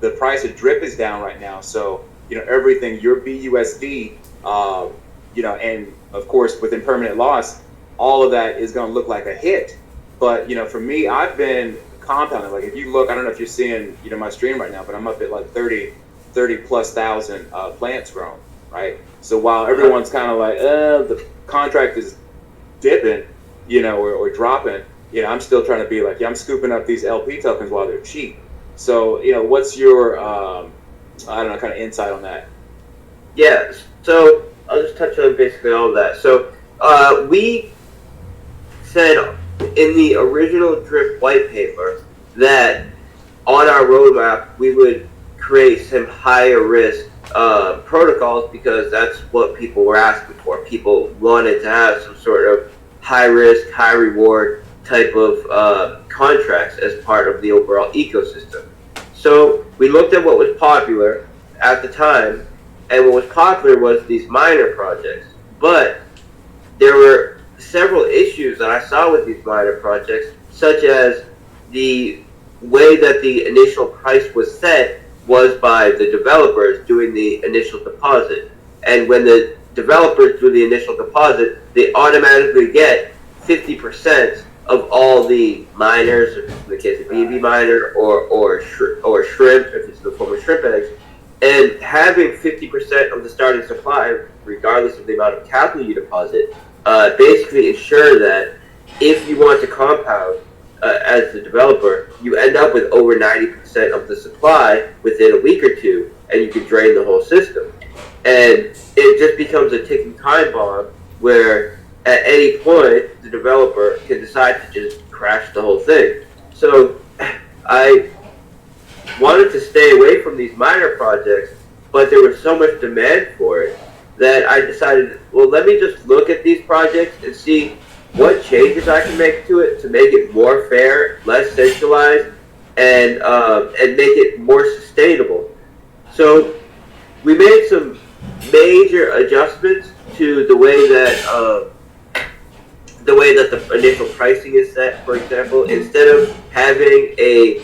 the price of drip is down right now. So, everything, your BUSD, and of course with impermanent loss, all of that is going to look like a hit. But, for me, I've been compounding. Like if you look, I don't know if you're seeing, my stream right now, but I'm up at like 30 plus thousand plants grown, right? So while everyone's kind of like, the contract is dipping, or dropping, I'm still trying to be like, yeah, I'm scooping up these LP tokens while they're cheap. So, what's your, I don't know, kind of insight on that? Yeah, so I'll just touch on basically all of that. So we said in the original Drip white paper that on our roadmap we would create some higher risk protocols because that's what people were asking for. People wanted to have some sort of high risk, high reward type of contracts as part of the overall ecosystem. So we looked at what was popular at the time, and what was popular was these miner projects. But there were several issues that I saw with these miner projects, such as the way that the initial price was set was by the developers doing the initial deposit. And when the developers do the initial deposit, they automatically get 50% of all the miners, if it's in the case of BNB miner, or shrimp, if it's in the form of shrimp eggs. And having 50% of the starting supply, regardless of the amount of capital you deposit, basically ensure that if you want to compound as the developer, you end up with over 90% of the supply within a week or two, and you can drain the whole system. And it just becomes a ticking time bomb where at any point the developer can decide to just crash the whole thing. So I wanted to stay away from these minor projects, but there was so much demand for it that I decided, well, let me just look at these projects and see what changes I can make to it to make it more fair, less centralized, and make it more sustainable. So we made some major adjustments to the way that the initial pricing is set. For example, instead of having a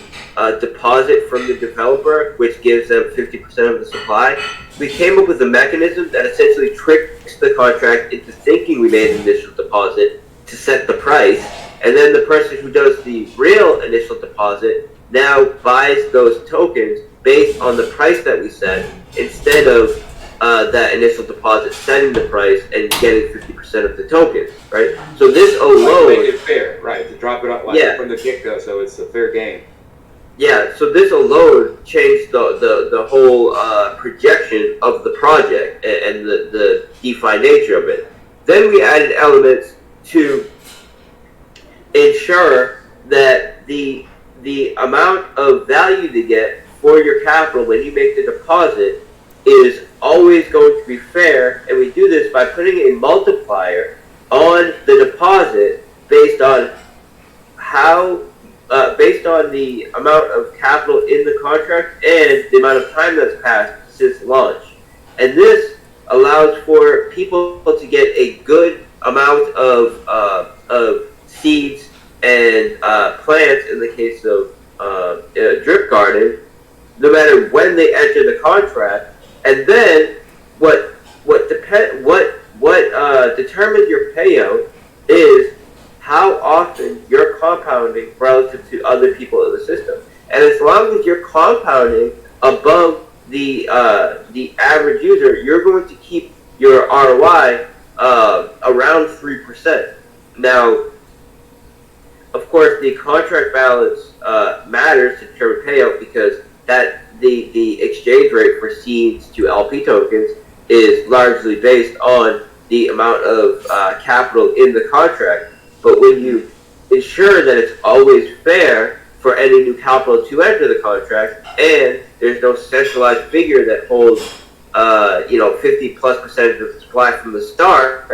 deposit from the developer, which gives them 50% of the supply, we came up with a mechanism that essentially tricks the contract into thinking we made an initial deposit to set the price, and then the person who does the real initial deposit now buys those tokens based on the price that we set, instead of that initial deposit setting the price and getting 50% of the tokens, right? So this alone, make it fair, right? To drop it up from the get-go, so it's a fair game. Yeah, so this alone changed the whole projection of the project and the DeFi nature of it. Then we added elements to ensure that the amount of value to get for your capital when you make the deposit is always going to be fair, and we do this by putting a multiplier on the deposit based on based on the amount of capital in the contract and the amount of time that's passed since launch. And this allows for people to get a good amount of seeds and plants in the case of drip garden, no matter when they enter the contract. And then what determines your payout is how often you're compounding relative to other people in the system. And as long as you're compounding above the average user, you're going to keep your ROI around 3%. Now, of course, the contract balance matters to determine payout, because that the exchange rate for seeds to LP tokens is largely based on the amount of capital in the contract. But when you ensure that it's always fair for any new capital to enter the contract, and there's no centralized figure that holds 50+% of the supply from the start,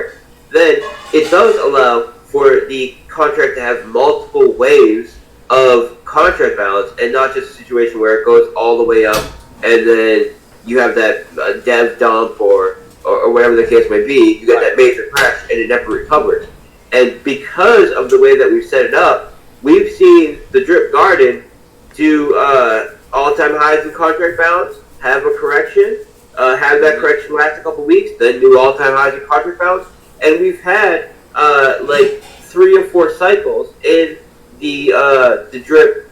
then it does allow for the contract to have multiple waves of contract balance, and not just a situation where it goes all the way up and then you have that dev dump or whatever the case may be. You get that major crash and it never recovers. And because of the way that we've set it up, we've seen the drip garden do all-time highs in contract balance, have a correction, have that correction last a couple weeks, then new all-time highs in contract balance, and we've had like 3 or 4 cycles in the drip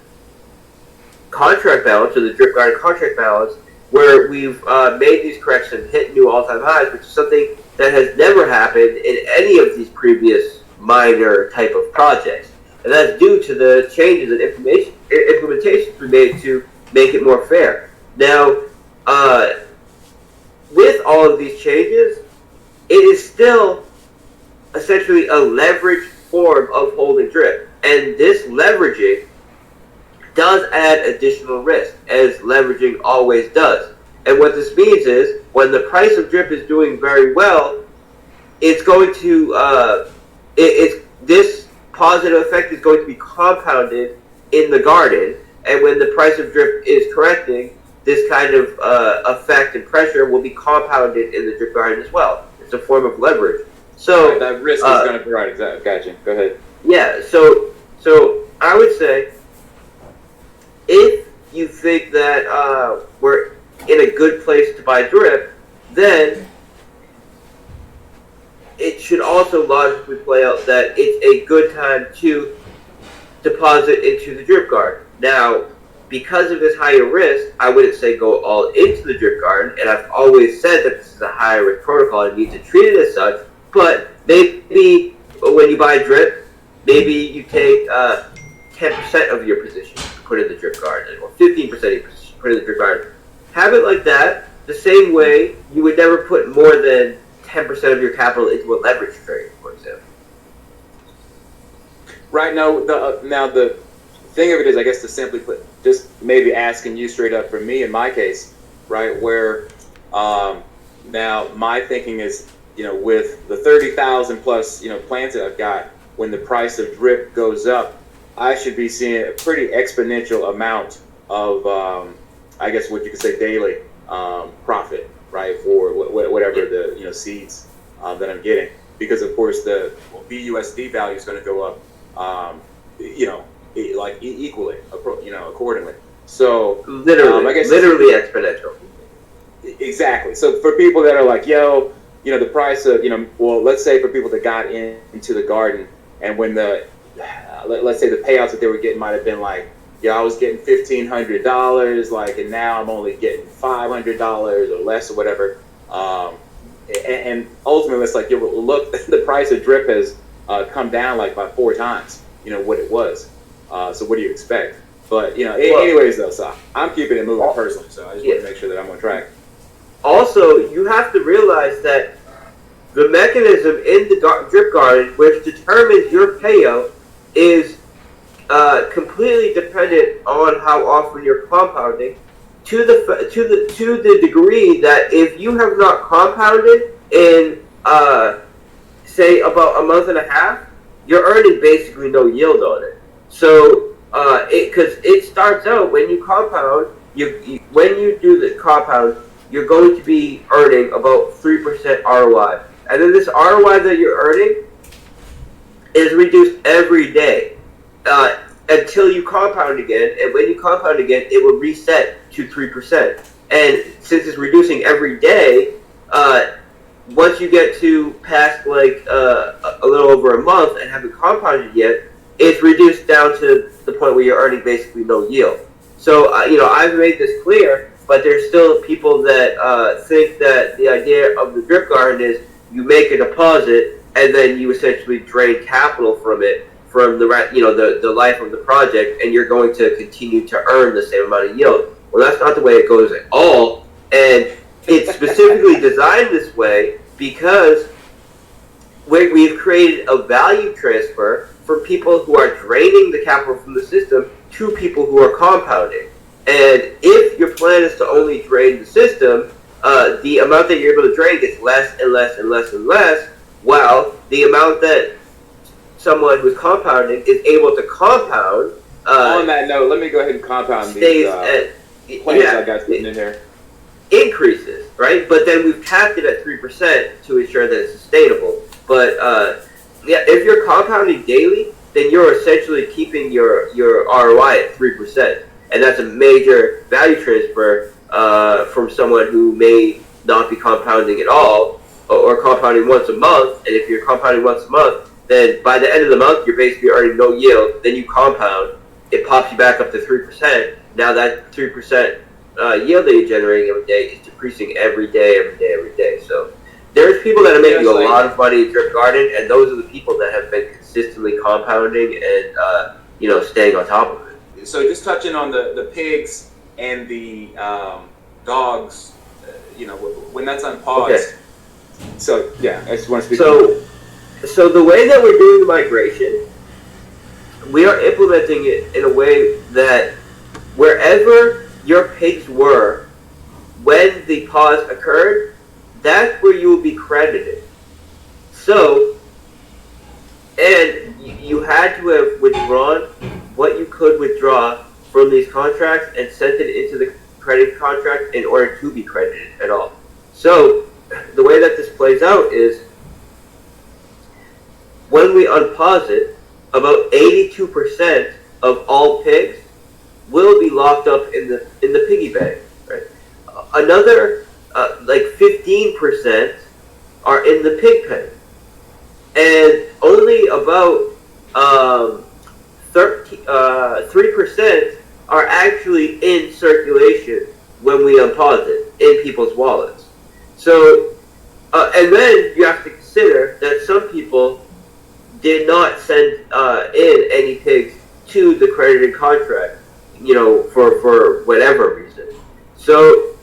contract balance or the drip garden contract balance where we've made these corrections, hit new all-time highs, which is something that has never happened in any of these previous minor type of projects. And that's due to the changes and implementations we made to make it more fair. Now, with all of these changes, it is still essentially a leveraged form of holding drip. And this leveraging does add additional risk, as leveraging always does. And what this means is, when the price of drip is doing very well, it's going to, this positive effect is going to be compounded in the garden. And when the price of drip is correcting, this kind of effect and pressure will be compounded in the drip garden as well. It's a form of leverage. So right, that risk is going to be right. Exactly. Gotcha. Go ahead. Yeah. So I would say, if you think that we're in a good place to buy drip, then it should also logically play out that it's a good time to deposit into the drip garden. Now, because of this higher risk, I wouldn't say go all into the drip garden, and I've always said that this is a higher risk protocol and you need to treat it as such, but maybe when you buy drip, maybe you take 10% of your position to put in the drip garden, or 15% of your position to put in the drip garden. Have it like that, the same way you would never put more than 10% of your capital into a leverage trade, for example. Right now, the thing of it is, I guess, to simply put, just maybe asking you straight up for me in my case, right, where now my thinking is, with the 30,000 plus, plants that I've got, when the price of drip goes up, I should be seeing a pretty exponential amount of, I guess what you could say, daily profit, right, for whatever the seeds that I'm getting, because of course the BUSD value is going to go up, equally, accordingly. So literally, I guess literally exponential. Exactly. So for people that are like, yo, the price of, well, let's say for people that got into the garden, and when let's say the payouts that they were getting might have been like, I was getting $1,500, like, and now I'm only getting $500 or less or whatever. And ultimately, it's like, look, the price of drip has come down like by 4 times, what it was. So what do you expect? But, anyways, though, so I'm keeping it moving personally, so I just want to make sure that I'm on track. Also, you have to realize that the mechanism in the drip garden, which determines your payout, is completely dependent on how often you're compounding, to the degree that if you have not compounded in say about a month and a half, you're earning basically no yield on it. So because it starts out, when you compound, when you do the compound, you're going to be earning about 3% ROI, and then this ROI that you're earning is reduced every day until you compound again, and when you compound again, it will reset to 3%. And since it's reducing every day, once you get to past like a little over a month and haven't compounded yet, it's reduced down to the point where you're earning basically no yield. So I've made this clear, but there's still people that think that the idea of the drip garden is you make a deposit and then you essentially drain capital from it, from the life of the project, and you're going to continue to earn the same amount of yield. Well, that's not the way it goes at all, and it's specifically designed this way because we've created a value transfer for people who are draining the capital from the system to people who are compounding. And if your plan is to only drain the system, the amount that you're able to drain gets less and less and less and less, while the amount that someone who's compounding is able to compound. On that note, let me go ahead and compound these plans I got sitting in here. Increases, right? But then we've capped it at 3% to ensure that it's sustainable. But if you're compounding daily, then you're essentially keeping your ROI at 3%. and that's a major value transfer from someone who may not be compounding at all, or compounding once a month. And if you're compounding once a month, then by the end of the month, you're basically earning no yield. Then you compound, it pops you back up to 3%. Now that 3% yield that you're generating every day is decreasing every day. So there's people that are making a lot of money in Drip Garden, and those are the people that have been consistently compounding and staying on top of it. So just touching on the pigs and the dogs, when that's unpaused. Okay. So yeah, I just want to speak. So the way that we're doing the migration, we are implementing it in a way that wherever your pigs were when the pause occurred, that's where you will be credited. So, and you had to have withdrawn what you could withdraw from these contracts and sent it into the credit contract in order to be credited at all. So, the way that this plays out is when we unpause it, about 82% of all pigs will be locked up in the piggy bank. Right? Another like 15% are in the pig pen, and only about 3% are actually in circulation when we unpause it in people's wallets. So, and then you have to consider that some people did not send in any pigs to the credited contract, for whatever reason. So,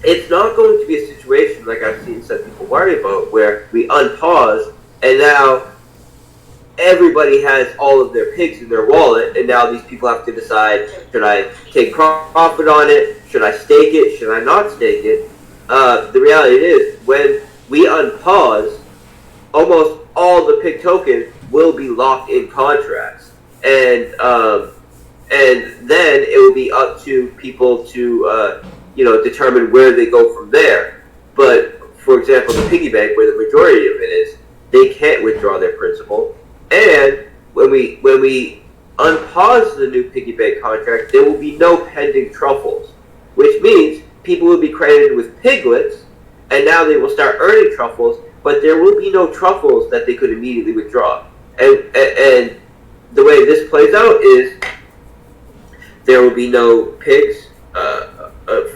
it's not going to be a situation like I've seen some people worry about, where we unpause and now everybody has all of their pigs in their wallet, and now these people have to decide, should I take profit on it? Should I stake it? Should I not stake it? The reality is, when we unpause, almost all the pig tokens will be locked in contracts, and then it will be up to people to determine where they go from there. But for example, the piggy bank, where the majority of it is, they can't withdraw their principal. And when we unpause the new piggy bank contract, there will be no pending truffles, which means people will be credited with piglets, and now they will start earning truffles, but there will be no truffles that they could immediately withdraw. And the way this plays out is there will be no pigs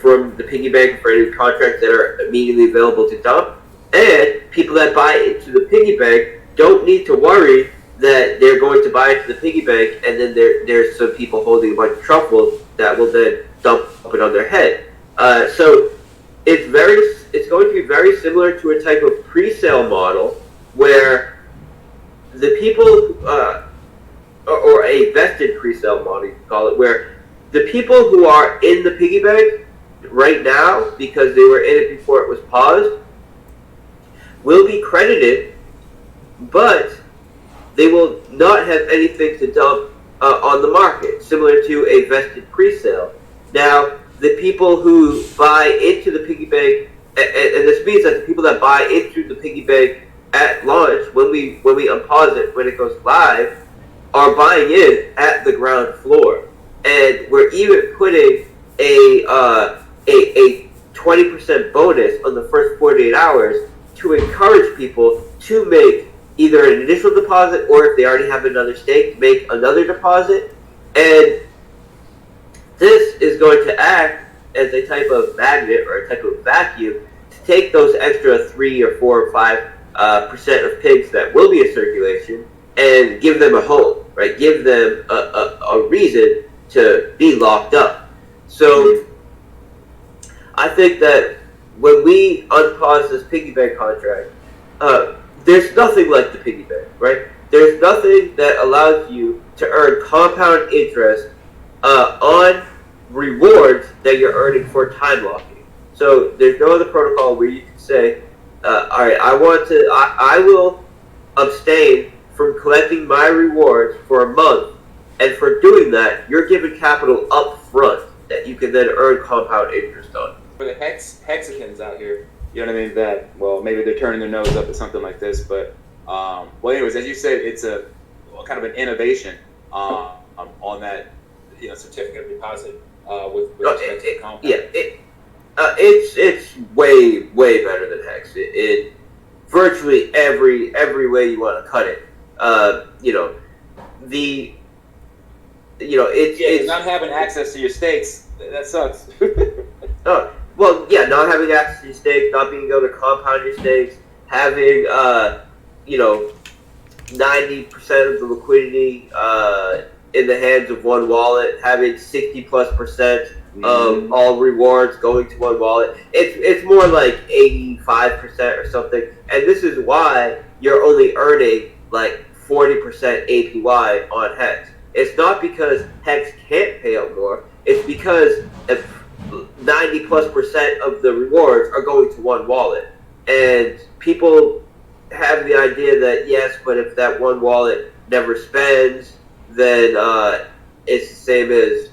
from the piggy bank for any contracts that are immediately available to dump, and people that buy into the piggy bank don't need to worry that they're going to buy into the piggy bank and then there's some people holding a bunch of truffles that will then dump it on their head. So it's going to be very similar to a type of pre-sale model where the people, or a vested pre-sale model, you can call it, where the people who are in the piggy bank right now, because they were in it before it was paused, will be credited, but they will not have anything to dump on the market, similar to a vested pre-sale. Now, the people who buy into the piggy bank, and this means that the people that buy into the piggy bank at launch, when we unpause it, when it goes live, are buying in at the ground floor. And we're even putting a 20% bonus on the first 48 hours to encourage people to make either an initial deposit, or if they already have another stake, make another deposit. And this is going to act as a type of magnet or a type of vacuum to take those extra 3 or 4 or 5% of pigs that will be in circulation and give them a home, right? Give them a reason to be locked up. So I think that when we unpause this piggy bank contract, there's nothing like the piggy bank, right? There's nothing that allows you to earn compound interest on rewards that you're earning for time locking. So there's no other protocol where you can say, all right, I will abstain from collecting my rewards for a month, and for doing that, you're given capital up front that you can then earn compound interest on. For the hexagons out here, you know what I mean, that, well, maybe they're turning their nose up at something like this, but, well, anyways, as you said, it's a kind of an innovation on that certificate of deposit with respect to compound. Yeah, it's way better than Hex. It virtually every way you want to cut it. It's not having access to your stakes, that sucks. Not having access to your stakes, not being able to compound your stakes, having 90% of the liquidity in the hands of one wallet, having 60+% of all rewards going to one wallet. It's more like 85% or something, and this is why you're only earning like 40% APY on Hex. It's not because Hex can't pay out more. It's because 90+% of the rewards are going to one wallet, and people have the idea that yes, but if that one wallet never spends, then it's the same as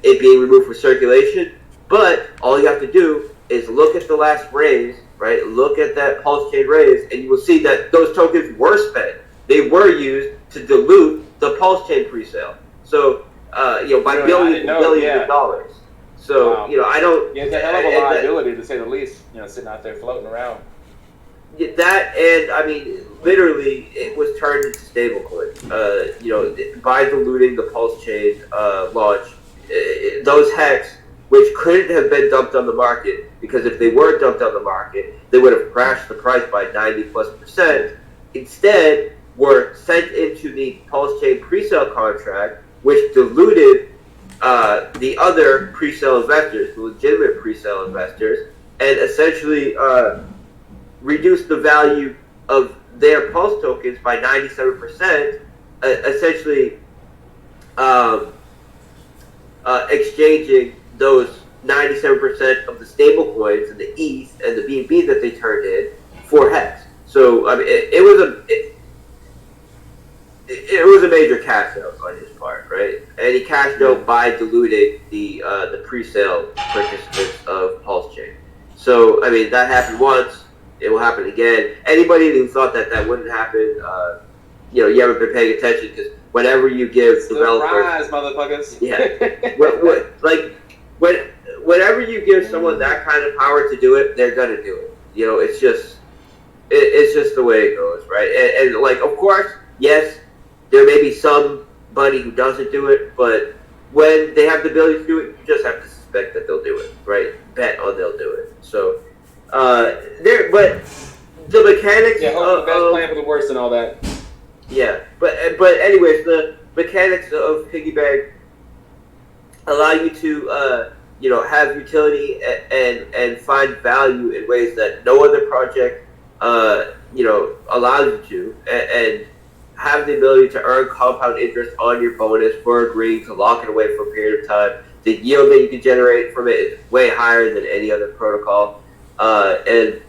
it being removed from circulation. But all you have to do is look at the last raise, right? Look at that pulse chain raise, and you will see that those tokens were spent. They were used to dilute the pulse chain presale. So by billions and billions of dollars. So wow. I don't. Yeah, it's a hell of a liability to say the least. Sitting out there floating around. That, and I mean, literally, it was turned into stablecoin. By diluting the pulse chain launch, those Hex, which couldn't have been dumped on the market, because if they were dumped on the market, they would have crashed the price by 90+%. Instead, were sent into the pulse chain presale contract, which diluted the other presale investors, the legitimate presale investors, and essentially reduced the value of their pulse tokens by 97%, essentially exchanging those 97% of the stable coins and the ETH and the BNB that they turned in for Hex. So I mean, it was a major cash out on his part, right? And he cashed out by diluting the pre-sale participants of Pulse Chain. So I mean, that happened once. It will happen again. Anybody who thought that wouldn't happen, you haven't been paying attention, because whenever you give developers, motherfuckers. Whenever you give someone that kind of power to do it, they're gonna do it. It's just the way it goes, right? And of course, yes, there may be somebody who doesn't do it, but when they have the ability to do it, you just have to suspect that they'll do it, right? Bet on they'll do it. So, but the mechanics. Yeah, hope the best plan for the worst and all that. Yeah, but anyways, the mechanics of Piggy Bank allow you to have utility and find value in ways that no other project allows you to, and have the ability to earn compound interest on your bonus for agreeing to lock it away for a period of time. The yield that you can generate from it is way higher than any other protocol, and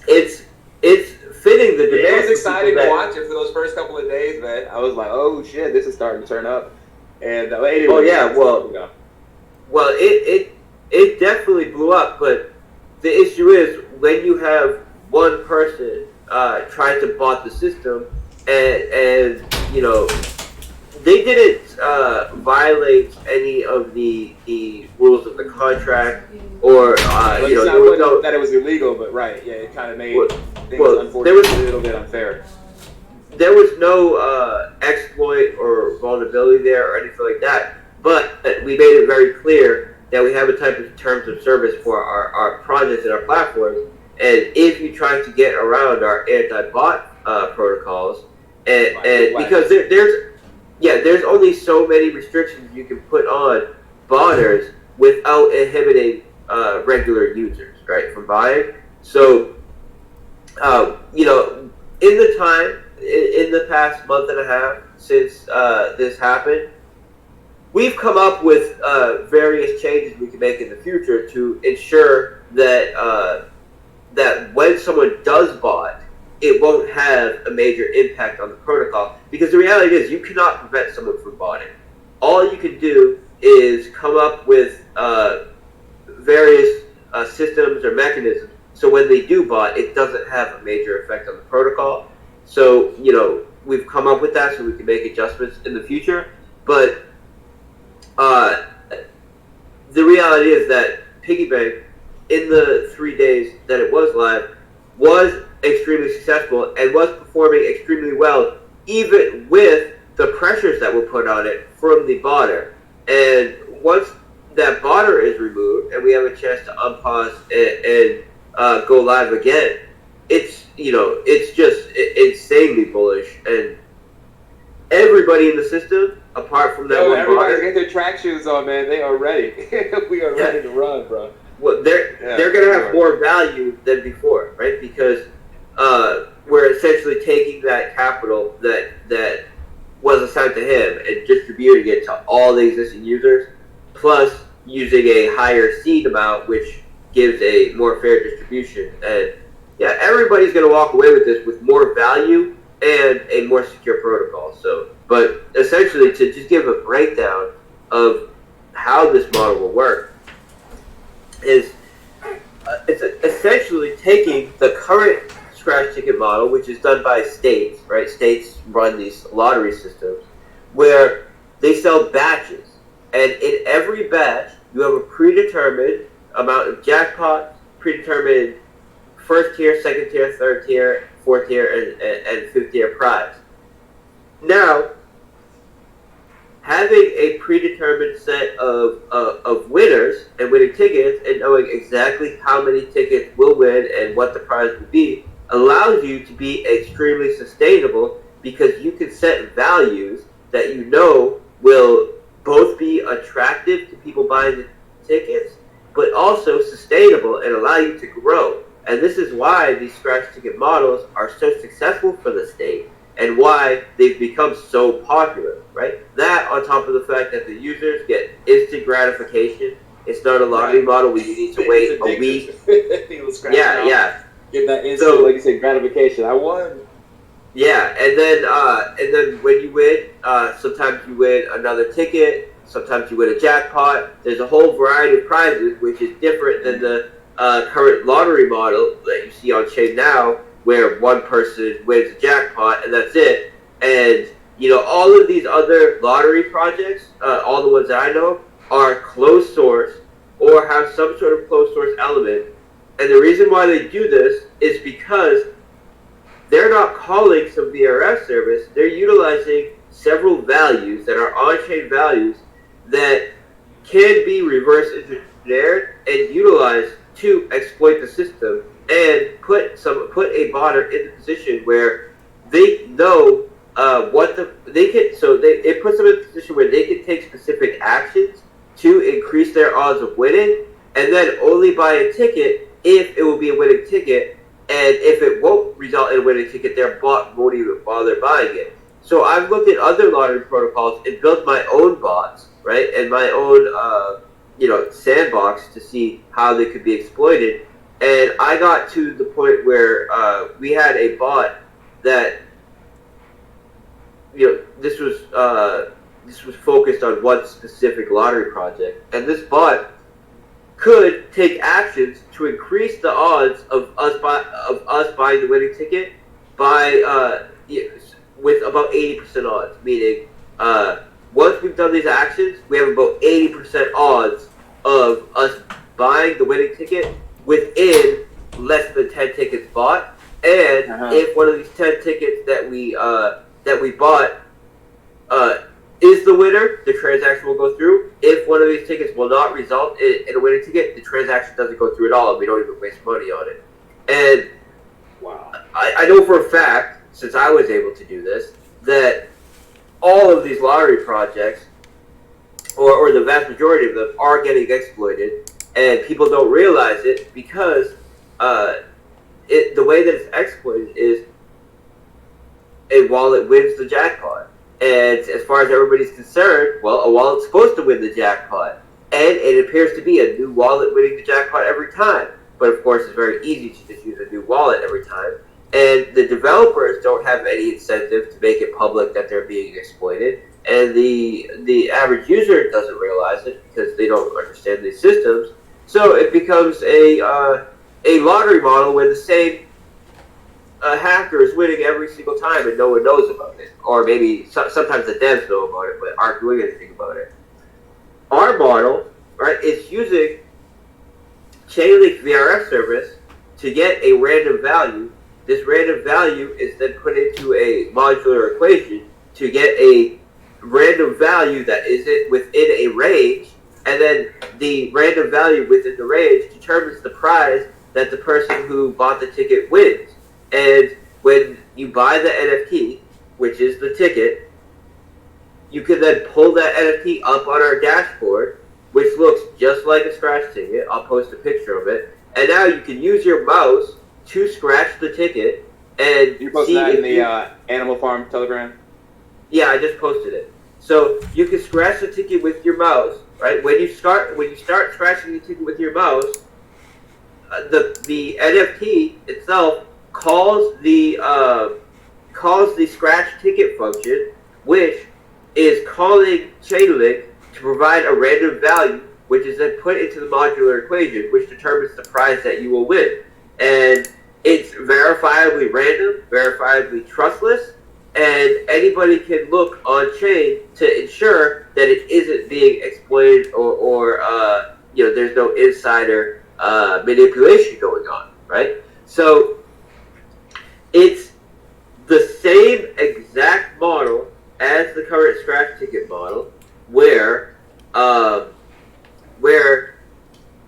it's fitting the demand. It was exciting to watch it for those first couple of days, man. I was like, oh shit, this is starting to turn up. And anyway, it definitely blew up. But the issue is, when you have one person trying to bot the system, and they didn't violate any of the rules of the contract, or that it was illegal, but right, yeah, it kind of made things unfortunately a little bit unfair. There was no exploit or vulnerability there or anything like that, but we made it very clear that we have a type of terms of service for our projects and our platforms, and if you try to get around our anti-bot protocols, and because there's only so many restrictions you can put on botters without inhibiting regular users, right, from buying. So, in the past month and a half since this happened, we've come up with various changes we can make in the future to ensure that that when someone does bot, it won't have a major impact on the protocol. Because the reality is, you cannot prevent someone from botting. All you can do is come up with various systems or mechanisms, so when they do bot, it doesn't have a major effect on the protocol. So, we've come up with that so we can make adjustments in the future. But uh, the reality is that Piggy Bank, in the 3 days that it was live, was extremely successful and was performing extremely well, even with the pressures that were put on it from the botter. And once that botter is removed and we have a chance to unpause and go live again, it's just insanely bullish. And everybody in the system, apart from that one everybody botter, get their track shoes on, man. They are ready. We are ready to run, bro. well, they're going to have more value than before, right? Because we're essentially taking that capital that was assigned to him and distributing it to all the existing users, plus using a higher seed amount, which gives a more fair distribution. And yeah, everybody's going to walk away with this with more value and a more secure protocol. So, but essentially, to just give a breakdown of how this model will work, is it's essentially taking the current scratch ticket model, which is done by states, right? States run these lottery systems where they sell batches, and in every batch you have a predetermined amount of jackpots, predetermined first tier, second tier, third tier, fourth tier, and fifth tier prize. Now, having a predetermined set of winners and winning tickets and knowing exactly how many tickets will win and what the prize will be allows you to be extremely sustainable, because you can set values that you know will both be attractive to people buying the tickets, but also sustainable and allow you to grow. And this is why these scratch ticket models are so successful for the state and why they've become so popular, right? That on top of the fact that the users get instant gratification. It's not a lottery model where you need to wait a week. Yeah. Get that instant, like you said, gratification. I won. Yeah, and then when you win, sometimes you win another ticket, sometimes you win a jackpot. There's a whole variety of prizes, which is different than the current lottery model that you see on chain now, where one person wins a jackpot and that's it. And all of these other lottery projects, all the ones that I know, are closed source or have some sort of closed source element. And the reason why they do this is because they're not calling some VRF service. They're utilizing several values that are on-chain values that can be reverse engineered and utilized to exploit the system and put a botter in the position where they know it puts them in a position where they can take specific actions to increase their odds of winning, and then only buy a ticket if it will be a winning ticket. And if it won't result in a winning ticket, their bot won't even bother buying it. So I've looked at other lottery protocols and built my own bots, right, and my own sandbox to see how they could be exploited. And I got to the point where we had a bot that this was focused on one specific lottery project, and this bot could take actions to increase the odds of us buying the winning ticket by with about 80% odds. Meaning, once we've done these actions, we have about 80% odds of us buying the winning ticket within less than 10 tickets bought. And if one of these 10 tickets that we bought is the winner, the transaction will go through. If one of these tickets will not result in a winning ticket, the transaction doesn't go through at all, and we don't even waste money on it. And wow, I know for a fact, since I was able to do this, that all of these lottery projects, or the vast majority of them, are getting exploited, and people don't realize it because the way that it's exploited is a wallet wins the jackpot. And as far as everybody's concerned, well, a wallet's supposed to win the jackpot. And it appears to be a new wallet winning the jackpot every time. But of course, it's very easy to just use a new wallet every time. And the developers don't have any incentive to make it public that they're being exploited. And the average user doesn't realize it because they don't understand these systems. So it becomes a lottery model where the same hacker is winning every single time and no one knows about it. Or maybe sometimes the devs know about it but aren't doing anything about it. Our model, right, is using Chainlink VRF service to get a random value. This random value is then put into a modular equation to get a random value that is within a range, and then the random value within the range determines the prize that the person who bought the ticket wins. And when you buy the NFT, which is the ticket, you can then pull that NFT up on our dashboard, which looks just like a scratch ticket. I'll post a picture of it. And now you can use your mouse to scratch the ticket and you posted that in the Animal Farm Telegram? Yeah, I just posted it. So you can scratch the ticket with your mouse, right? When you start scratching the ticket with your mouse, the NFT itself calls the scratch ticket function, which is calling Chainlink to provide a random value, which is then put into the modular equation, which determines the prize that you will win. And it's verifiably random, verifiably trustless, and anybody can look on chain to ensure that it isn't being exploited or there's no insider manipulation going on, right? So it's the same exact model as the current scratch ticket model, where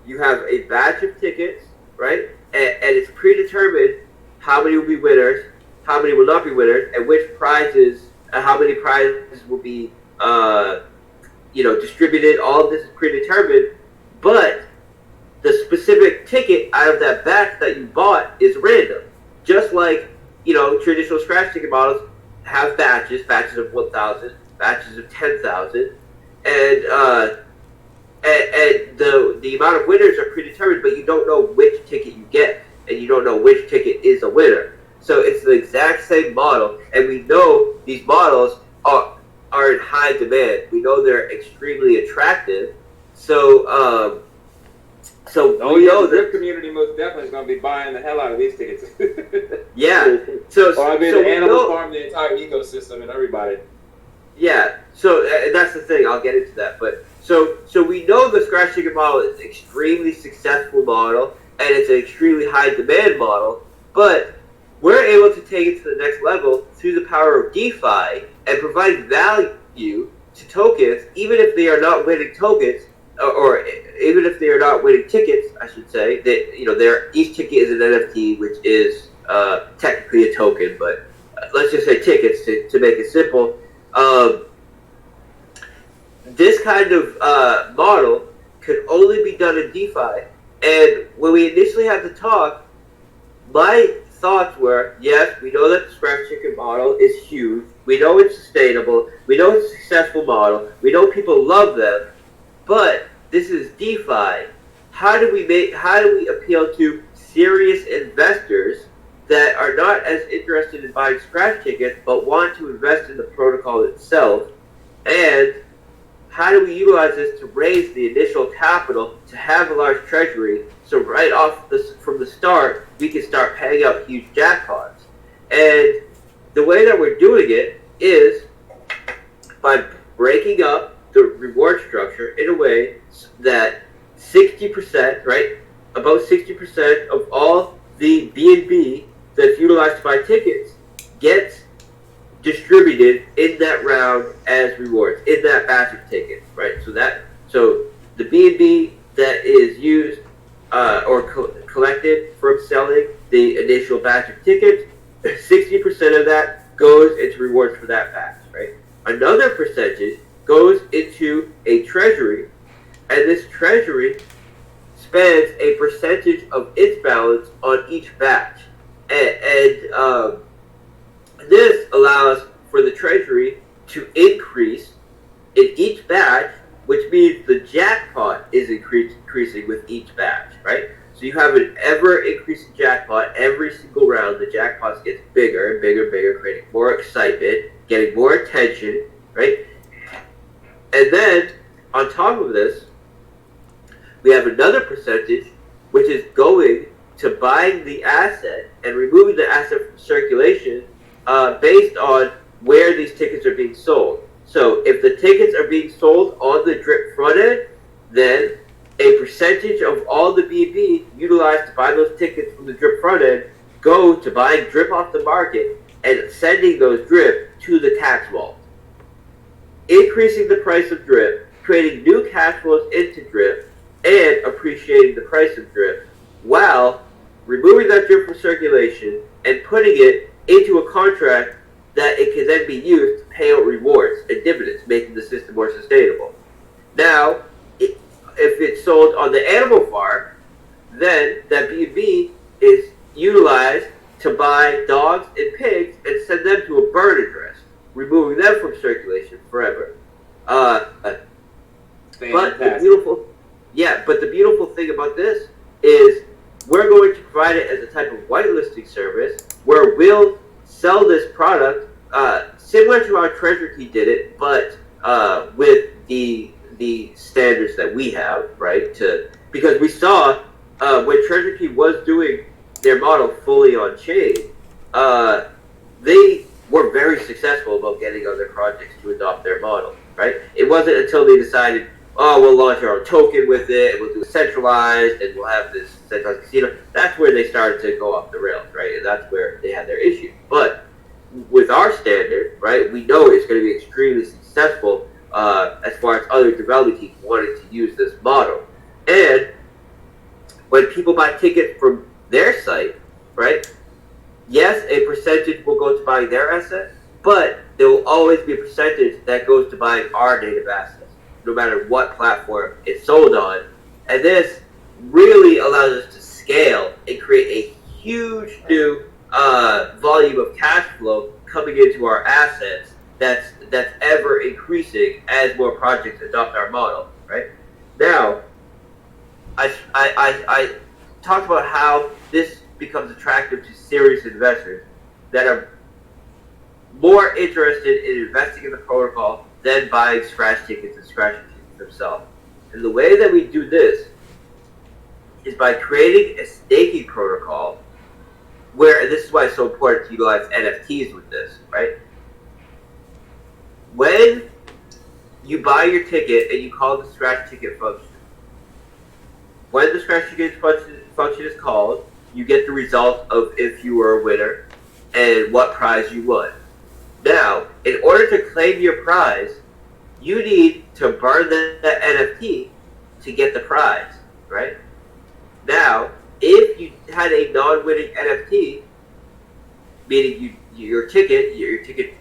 you have a batch of tickets, right? And it's predetermined how many will be winners, how many will not be winners, and which prizes, how many prizes will be, distributed. All of this is predetermined, but the specific ticket out of that batch that you bought is random. Just like, traditional scratch ticket models have batches of 1,000, batches of 10,000, and the amount of winners are predetermined, but you don't know which ticket you get, and you don't know which ticket is a winner. So it's the exact same model, and we know these models are in high demand. We know they're extremely attractive. So we know the community most definitely is going to be buying the hell out of these tickets. Yeah. So the Animal Farm, the entire ecosystem, and everybody. Yeah. So that's the thing. I'll get into that, but so we know the scratch ticket model is an extremely successful model, and it's an extremely high demand model, but we're able to take it to the next level through the power of DeFi and provide value to tokens, even if they are not winning tokens, or even if they are not winning tickets, I should say. That each ticket is an NFT, which is technically a token, but let's just say tickets to make it simple. This kind of model could only be done in DeFi, and when we initially had the talk, my thoughts were, yes, we know that the scratch ticket model is huge. We know it's sustainable. We know it's a successful model. We know people love them. But this is DeFi. How do we appeal to serious investors that are not as interested in buying scratch tickets but want to invest in the protocol itself? And how do we utilize this to raise the initial capital to have a large treasury, so right off from the start, we can start paying out huge jackpots? And the way that we're doing it is by breaking up the reward structure in a way that 60%, right, about 60% of all the BNB that's utilized to buy tickets gets distributed in that round as rewards in that batch of tickets, right? So the BNB that is used or collected from selling the initial batch of tickets, 60% of that goes into rewards for that batch, right? Another percentage goes into a treasury, and this treasury spends a percentage of its balance on each batch, and this allows for the treasury to increase in each batch, which means the jackpot is increasing with each batch, right? So you have an ever-increasing jackpot every single round. The jackpots gets bigger and bigger and bigger, creating more excitement, getting more attention, right? And then, on top of this, we have another percentage, which is going to buying the asset and removing the asset from circulation based on where these tickets are being sold. So if the tickets are being sold on the drip front end, then a percentage of all the BNB utilized to buy those tickets from the drip front end go to buying drip off the market and sending those drip to the tax vault, increasing the price of drip, creating new cash flows into drip, and appreciating the price of drip, while removing that drip from circulation and putting it into a contract that it can then be used to pay out rewards and dividends, making the system more sustainable. Now, if it's sold on the animal farm, then that BNB is utilized to buy dogs and pigs and send them to a burn address, removing them from circulation forever. But the beautiful thing about this is we're going to provide it as a type of whitelisting service where we'll sell this product similar to how Treasure Key did it, but with the standards that we have, right? Because we saw when Treasure Key was doing their model fully on chain, they were very successful about getting other projects to adopt their model, right? It wasn't until they decided, oh, we'll launch our own token with it, and we'll do it centralized, and we'll have this centralized casino. That's where they started to go off the rails, right? And that's where they had their issue. But with our standard, right, we know it's going to be extremely successful as far as other development teams wanting to use this model. And when people buy tickets from their site, right, yes, a percentage will go to buying their asset, but there will always be a percentage that goes to buying our native assets, no matter what platform it's sold on. And this really allows us to scale and create a huge new volume of cash flow coming into our assets that's ever increasing as more projects adopt our model, right? Now, I talked about how this becomes attractive to serious investors that are more interested in investing in the protocol than buying scratch tickets and scratching tickets themselves. And the way that we do this is by creating a staking protocol where, and this is why it's so important to utilize NFTs with this, right? When you buy your ticket and you call the scratch ticket function, when the scratch ticket function is called, you get the result of if you were a winner and what prize you won. Now, in order to claim your prize, you need to burn that NFT to get the prize, right? Now, if you had a non-winning NFT, meaning your ticket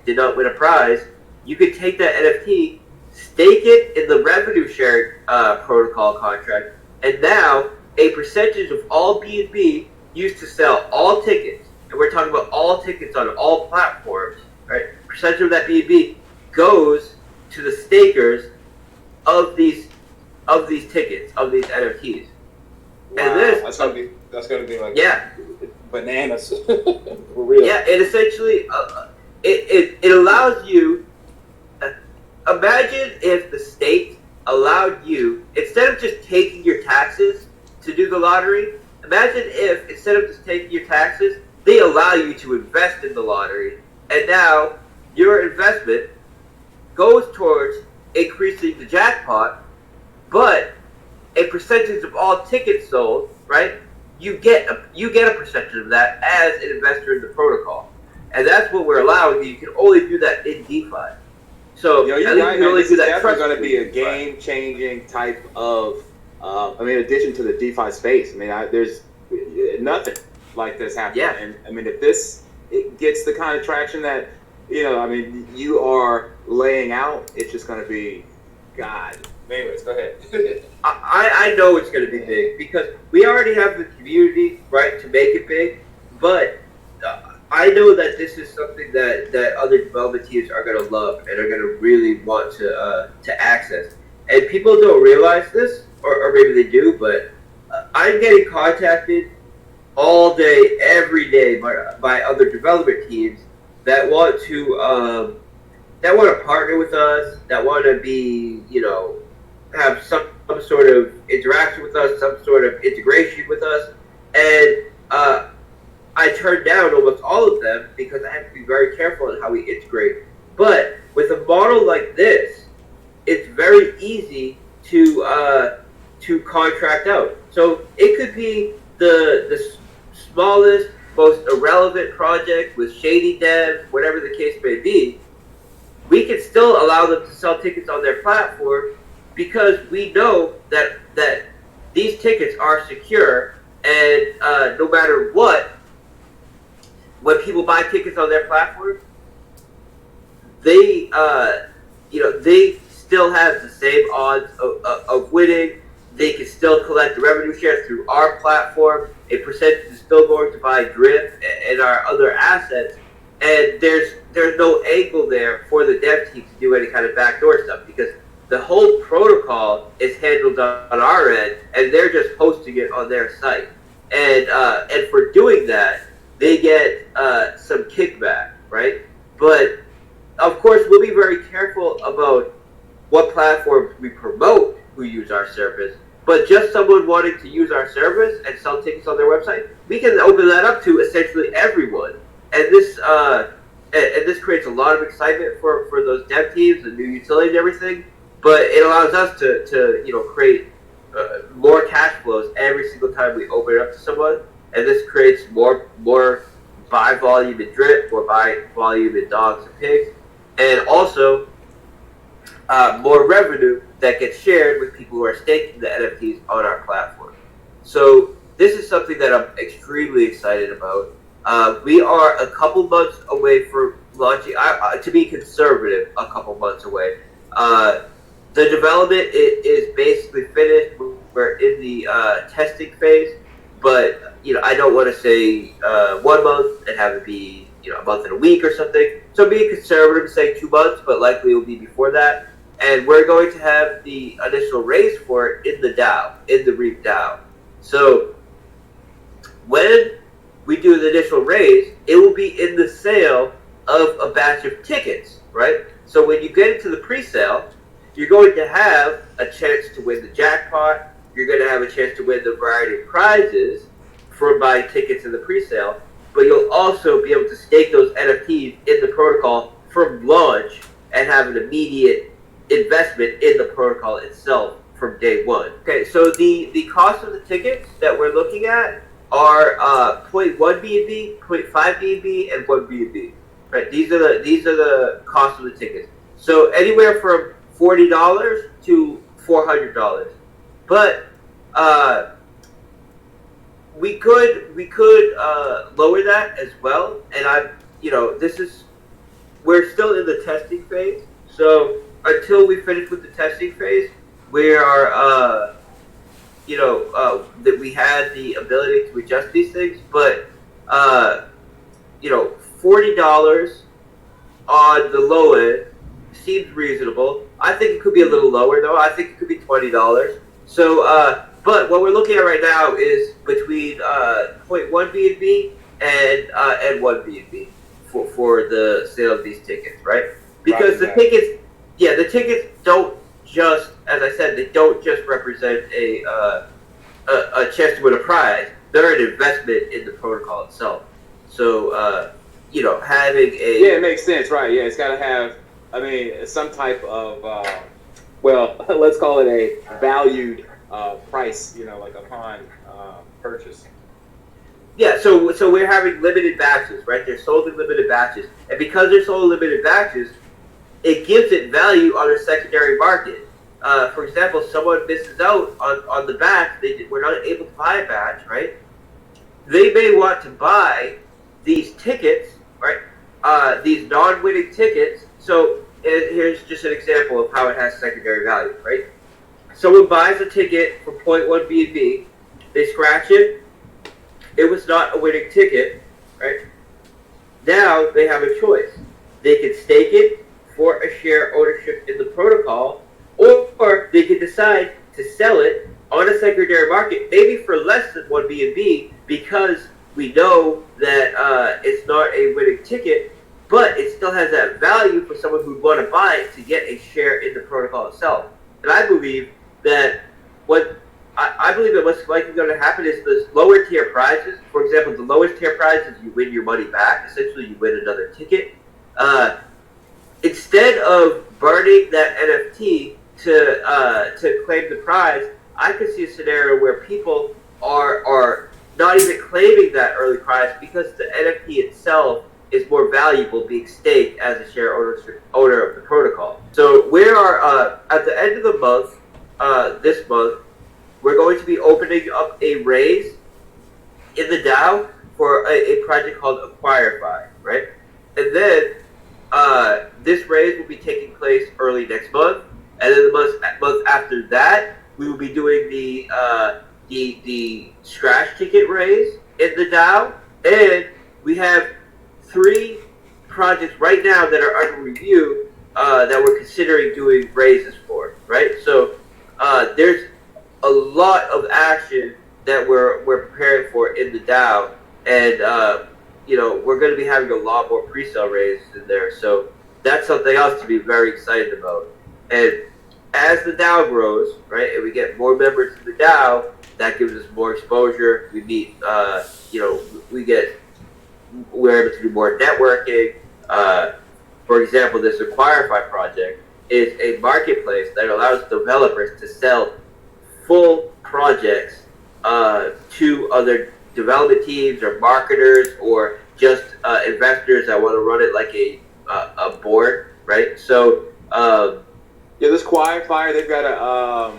did not win a prize, you could take that NFT, stake it in the revenue sharing protocol contract, and now a percentage of all BNB used to sell all tickets, and we're talking about all tickets on all platforms, right? Percentage of that BNB goes to the stakers of these tickets, of these NFTs. Wow, and this that's gonna be like bananas for real. Yeah, and essentially it allows you. Imagine if the state allowed you, instead of just taking your taxes to do the lottery, imagine if instead of just taking your taxes, they allow you to invest in the lottery, and now your investment goes towards increasing the jackpot, but a percentage of all tickets sold, right? You get a percentage of that as an investor in the protocol, and that's what we're allowing. You can only do that in DeFi. So you're right, man. This is definitely going to be a game-changing type of, addition to the DeFi space. I mean, there's nothing like this happening. Yeah. And I mean, if it gets the kind of traction that, you are laying out, it's just going to be, God. Anyways, go ahead. I know it's going to be big because we already have the community, right, to make it big, but I know that this is something that other development teams are going to love and are going to really want to access. And people don't realize this, or maybe they do, but I'm getting contacted all day, every day by other development teams that want to partner with us, that want to be, have some sort of interaction with us, some sort of integration with us, and I turned down almost all of them because I have to be very careful in how we integrate But with a model like this, it's very easy to contract out. So it could be the smallest, most irrelevant project with shady devs, whatever the case may be. We can still allow them to sell tickets on their platform because we know that these tickets are secure, and no matter what, when people buy tickets on their platform, they they still have the same odds of winning. They can still collect the revenue share through our platform. A percentage is still going to buy Drift and our other assets, and there's no angle there for the dev team to do any kind of backdoor stuff because the whole protocol is handled on our end, and they're just hosting it on their site. And for doing that, they get some kickback, right? But of course, we'll be very careful about what platforms we promote who use our service. But just someone wanting to use our service and sell tickets on their website, we can open that up to essentially everyone. And this creates a lot of excitement for those dev teams and new utility and everything. But it allows us to create more cash flows every single time we open it up to someone. And this creates more buy volume in Drip, more buy volume in Dogs and Pigs, and also more revenue that gets shared with people who are staking the NFTs on our platform. So this is something that I'm extremely excited about. We are a couple months away from launching, to be conservative, a couple months away. The development is basically finished. We're in the testing phase, but I don't want to say 1 month and have it be a month and a week or something. So being conservative, say 2 months, but likely it will be before that. And we're going to have the initial raise for it in the DAO, in the REAP DAO. So when we do the initial raise, it will be in the sale of a batch of tickets, right? So when you get into the pre-sale, you're going to have a chance to win the jackpot. You're going to have a chance to win the variety of prizes from buying tickets in the pre-sale. But you'll also be able to stake those NFTs in the protocol from launch and have an immediate investment in the protocol itself from day one. Okay, so the cost of the tickets that we're looking at are 0.1 BNB, 0.5 BNB, and 1 BNB. Right, these are the cost of the tickets. So anywhere from $40 to $400. But we could lower that as well. And we're still in the testing phase. So until we finish with the testing phase, we are that we had the ability to adjust these things. But $40 on the low end seems reasonable. I think it could be a little lower though. I think it could be $20. So, but what we're looking at right now is between 0.1 BNB and 1 BNB for the sale of these tickets, right? Because the tickets don't just, as I said, they don't just represent a chance to win a prize. They're an investment in the protocol itself. So, having a it makes sense, right? Yeah, it's got to have, some type of let's call it a valued price, like upon purchase. Yeah, so we're having limited batches, right? They're sold in limited batches, and because they're sold in limited batches, it gives it value on a secondary market. For example, someone misses out on the batch, we're not able to buy a batch, right? They may want to buy these tickets, right? These non-winning tickets. So here's just an example of how it has secondary value, right? Someone buys a ticket for 0.1 BNB, they scratch it, it was not a winning ticket, right? Now they have a choice. They can stake it for a share ownership in the protocol, or they can decide to sell it on a secondary market, maybe for less than 1 BNB, because we know that it's not a winning ticket, but it still has that value for someone who'd want to buy it to get a share in the protocol itself. And I believe that what's likely going to happen is the lower tier prizes. For example, the lowest tier prize is you win your money back. Essentially, you win another ticket. instead of burning that NFT to claim the prize, I could see a scenario where people are not even claiming that early prize because the NFT itself is more valuable being staked as a share owner of the protocol. So we are at the end of the month, this month, we're going to be opening up a raise in the DAO for a project called AcquireFi, right? And then this raise will be taking place early next month, and then the month after that, we will be doing the scratch ticket raise in the DAO, and we have 3 projects right now that are under review that we're considering doing raises for, right? So there's a lot of action that we're preparing for in the DAO, and we're going to be having a lot more pre-sale raises in there. So that's something else to be very excited about. And as the DAO grows, right, and we get more members in the DAO, that gives us more exposure. We meet, we're able to do more networking. For example, this AcquireFi project is a marketplace that allows developers to sell full projects to other development teams or marketers or just investors that want to run it like a board, right? So this AcquireFi, they've got a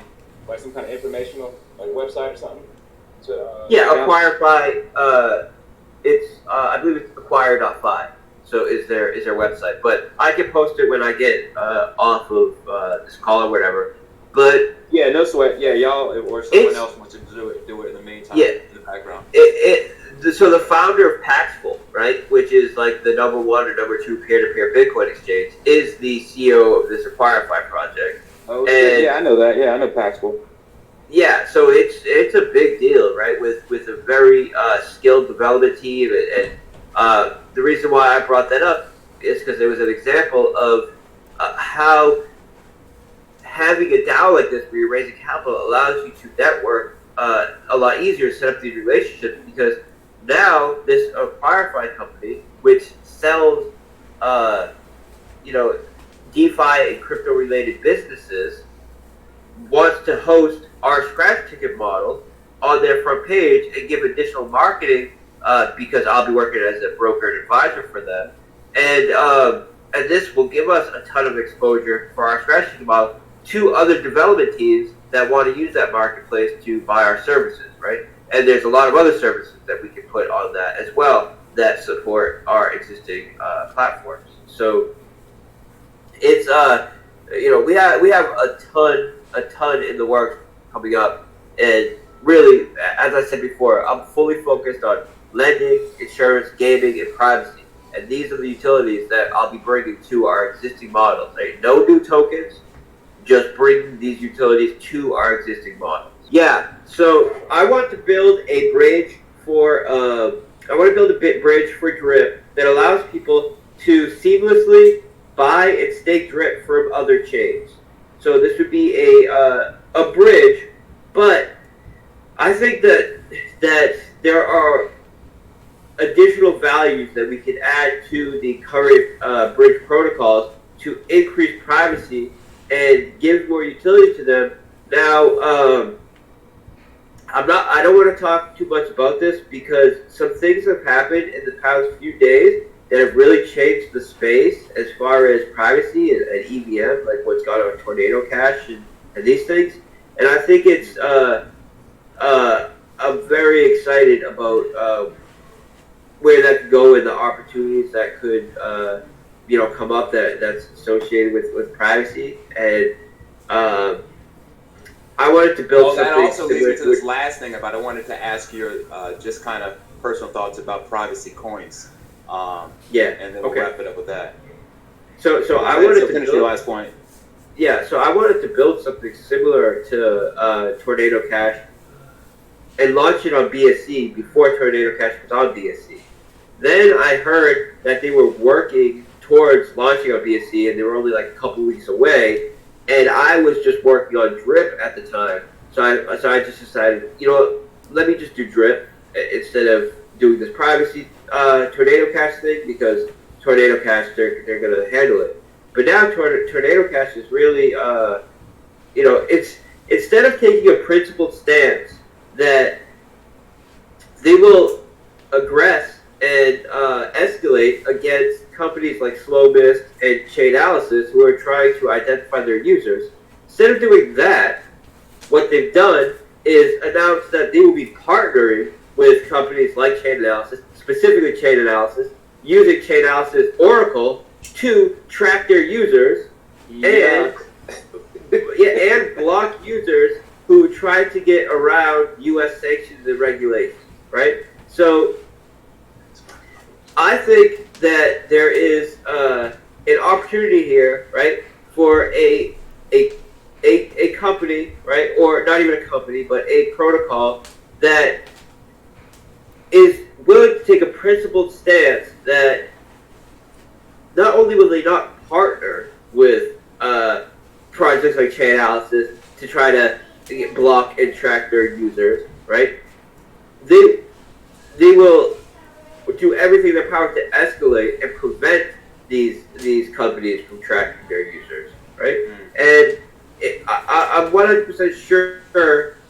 like some kind of informational like website or something. AcquireFi. It's I believe it's acquire.fi. So is their website, but I can post it when I get off of this call or whatever. But yeah, no sweat. Yeah, y'all or someone else wants to do it in the meantime. Yeah, in the background. So the founder of Paxful, right, which is like the #1 or #2 peer-to-peer Bitcoin exchange, is the CEO of this AcquireFi project. Oh, and, yeah, I know that. Yeah, I know Paxful. Yeah, so it's a big deal, right? With a very skilled development team, and the reason why I brought that up is because it was an example of how having a DAO like this where you're raising capital allows you to network a lot easier, set up these relationships, because now this AcquireFi company, which sells DeFi and crypto related businesses, wants to host our scratch ticket model on their front page and give additional marketing because I'll be working as a broker and advisor for them, and this will give us a ton of exposure for our scratch ticket model to other development teams that want to use that marketplace to buy our services, right? And there's a lot of other services that we can put on that as well that support our existing platforms. So it's we have a ton in the works coming up, and really, as I said before, I'm fully focused on lending, insurance, gaming, and privacy. And these are the utilities that I'll be bringing to our existing models. Right? No new tokens, just bringing these utilities to our existing models. Yeah, so I want to build a bridge for bridge for Drip that allows people to seamlessly buy and stake Drip from other chains. So this would be a bridge, but I think that there are additional values that we can add to the current bridge protocols to increase privacy and give more utility to them. Now, I don't want to talk too much about this because some things have happened in the past few days that have really changed the space as far as privacy and EVM, like what's gone on Tornado Cash and these things. And I think it's I'm very excited about where that could go and the opportunities that could come up that's associated with privacy. And I wanted to build something. That also leads me to this last thing about I wanted to ask your just kind of personal thoughts about privacy coins. And then we'll wrap it up with that. So I wanted to finish your last point. Yeah, so I wanted to build something similar to Tornado Cash and launch it on BSC before Tornado Cash was on BSC. Then I heard that they were working towards launching on BSC and they were only like a couple weeks away. And I was just working on Drip at the time. So I just decided, let me just do Drip instead of doing this privacy Tornado Cash thing, because Tornado Cash, they're going to handle it. But now Tornado Cash is really, it's instead of taking a principled stance that they will aggress and escalate against companies like Slow Mist and Chainalysis who are trying to identify their users. Instead of doing that, what they've done is announced that they will be partnering with companies like Chainalysis, specifically Chainalysis, using Chainalysis Oracle to track their users and block users who try to get around U.S. sanctions and regulations, right? So I think that there is an opportunity here, right, for a company, right, or not even a company, but a protocol that is willing to take a principled stance that not only will they not partner with projects like Chainalysis to try to block and track their users, right? They will do everything in their power to escalate and prevent these companies from tracking their users, right? And I'm 100% sure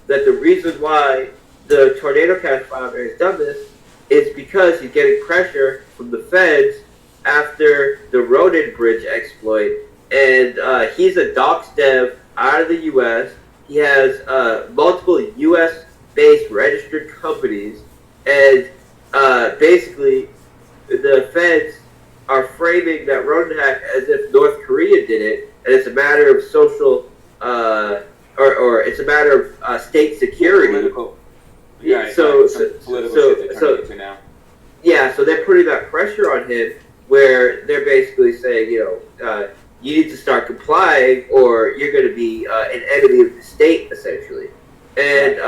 that the reason why the Tornado Cash founder has done this is because he's getting pressure from the feds after the Ronin Bridge exploit, and he's a docs dev out of the U.S. He has multiple U.S.-based registered companies, and basically the feds are framing that Ronin hack as if North Korea did it, and it's a matter of social, or it's a matter of state security. Political. Yeah, so now. Yeah, so they're putting that pressure on him, where they're basically saying, you need to start complying, or you're going to be an enemy of the state, essentially. And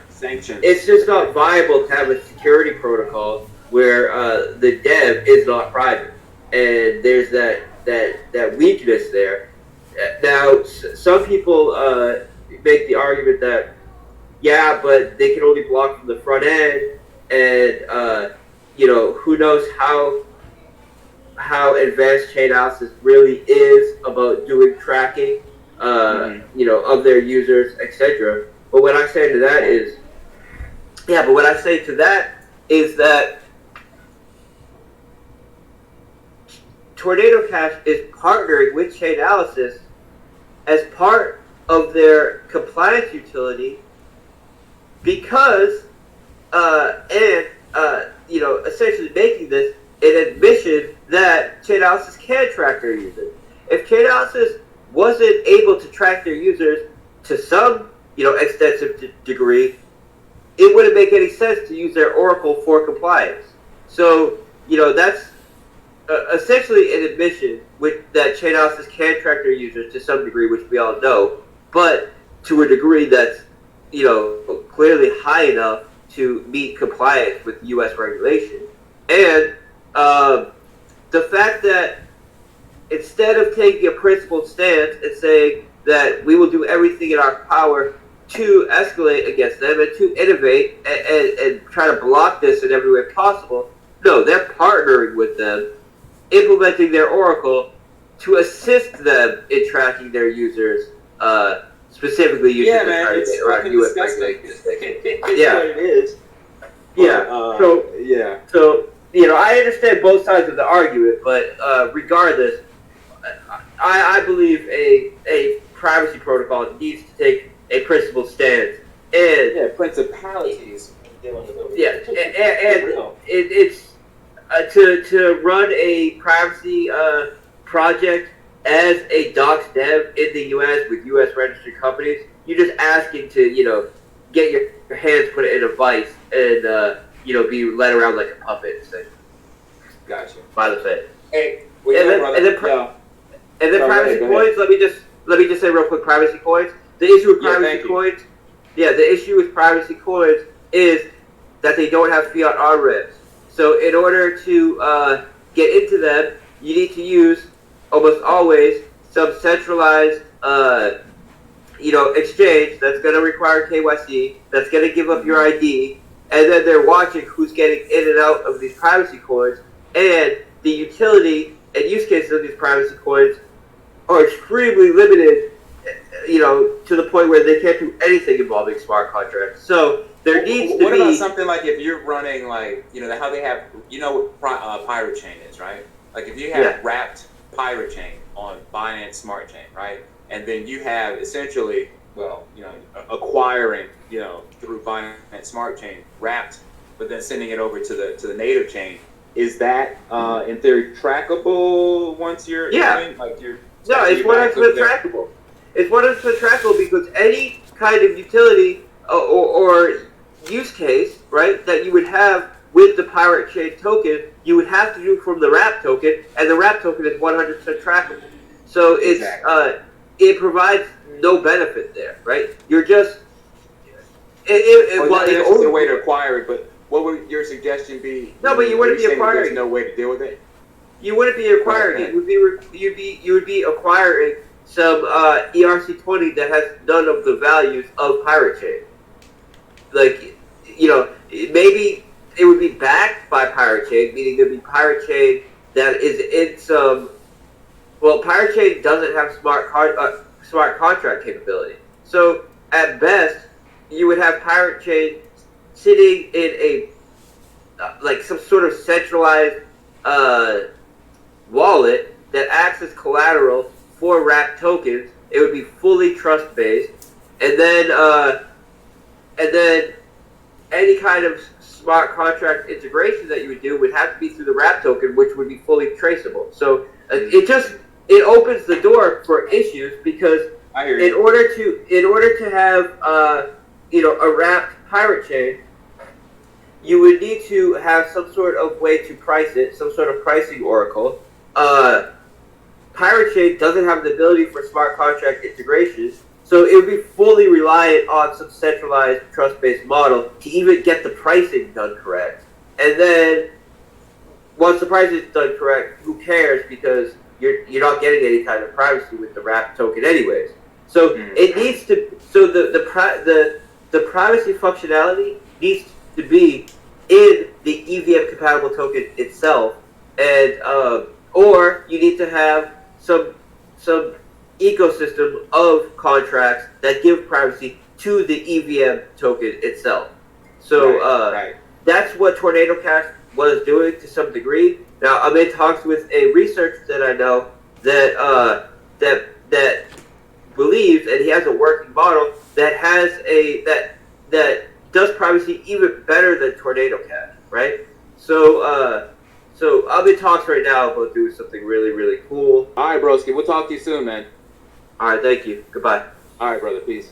sanctions. It's just not viable to have a security protocol where the dev is not private, and there's that weakness there. Now, some people make the argument that, yeah, but they can only block from the front end, and who knows how advanced Chainalysis really is about doing tracking, of their users, etc. But what I say to that is, that Tornado Cash is partnering with Chainalysis as part of their compliance utility because, essentially making this an admission that Chainalysis can track their users. If Chainalysis wasn't able to track their users to some, extensive degree, it wouldn't make any sense to use their Oracle for compliance. So, that's essentially an admission that Chainalysis can track their users to some degree, which we all know, but to a degree that's, clearly high enough to meet compliance with U.S. regulation. And the fact that instead of taking a principled stance and saying that we will do everything in our power to escalate against them and to innovate and try to block this in every way possible, no, they're partnering with them, implementing their Oracle to assist them in tracking their users, specifically using around U.S. regulations. It's what it is. So I understand both sides of the argument, but regardless, I believe a privacy protocol needs to take a principled stance. And principalities. It's to run a privacy project as a docs dev in the U.S. with U.S. registered companies. You're just asking to get your hands put in a vice and be led around like a puppet, essentially. Gotcha. By the Fed. Hey, and then privacy coins. Let me just say real quick. Privacy coins. The issue with privacy coins. Yeah, the issue with privacy coins is that they don't have fiat on ramps. So in order to get into them, you need to use almost always some centralized exchange that's going to require KYC, that's going to give up your ID, and then they're watching who's getting in and out of these privacy coins, and the utility and use cases of these privacy coins are extremely limited, to the point where they can't do anything involving smart contracts. So there needs to What be. about something like if you're running like how they have what pirate chain is, right? Like if you have Yeah. wrapped pirate chain on Binance Smart Chain, right? And then you have essentially acquiring through Binance Smart Chain wrapped, but then sending it over to the native chain. Is that in theory trackable once you're Yeah. like you're No, it's 100% trackable. It's 100% trackable because any kind of utility or use case, right, that you would have with the pirate chain token, you would have to do from the wrap token, and the wrap token is 100% trackable. So it provides no benefit there, right? You're just that's just a way to acquire it. But what would your suggestion be? No, but you wouldn't be acquiring. There's no way to deal with it. You wouldn't be acquiring it. You would be acquiring some ERC20 that has none of the values of pirate chain. Like, maybe it would be backed by pirate chain, meaning there'd be pirate chain that is in some. Well, pirate chain doesn't have smart contract capability. So at best, you would have pirate chain sitting in a like some sort of centralized wallet that acts as collateral for wrapped tokens. It would be fully trust based, and then any kind of smart contract integration that you would do would have to be through the wrap token, which would be fully traceable. So it opens the door for issues because in order to have a wrapped pirate chain, you would need to have some sort of way to price it, some sort of pricing oracle. Pirate chain doesn't have the ability for smart contract integration, so it would be fully reliant on some centralized trust-based model to even get the pricing done correct. And then once the pricing is done correct, who cares, because you're not getting any kind of privacy with the wrap token anyways. So it needs to. So the privacy functionality needs to be in the EVM compatible token itself, and or you need to have some ecosystem of contracts that give privacy to the EVM token itself. So that's what Tornado Cash was doing to some degree. Now I'm in talks with a researcher that I know that that believes, and he has a working model that has that does privacy even better than Tornado Cash, right? So I'm in talks right now about doing something really, really cool. All right, broski. We'll talk to you soon, man. All right, thank you. Goodbye. All right, brother. Peace.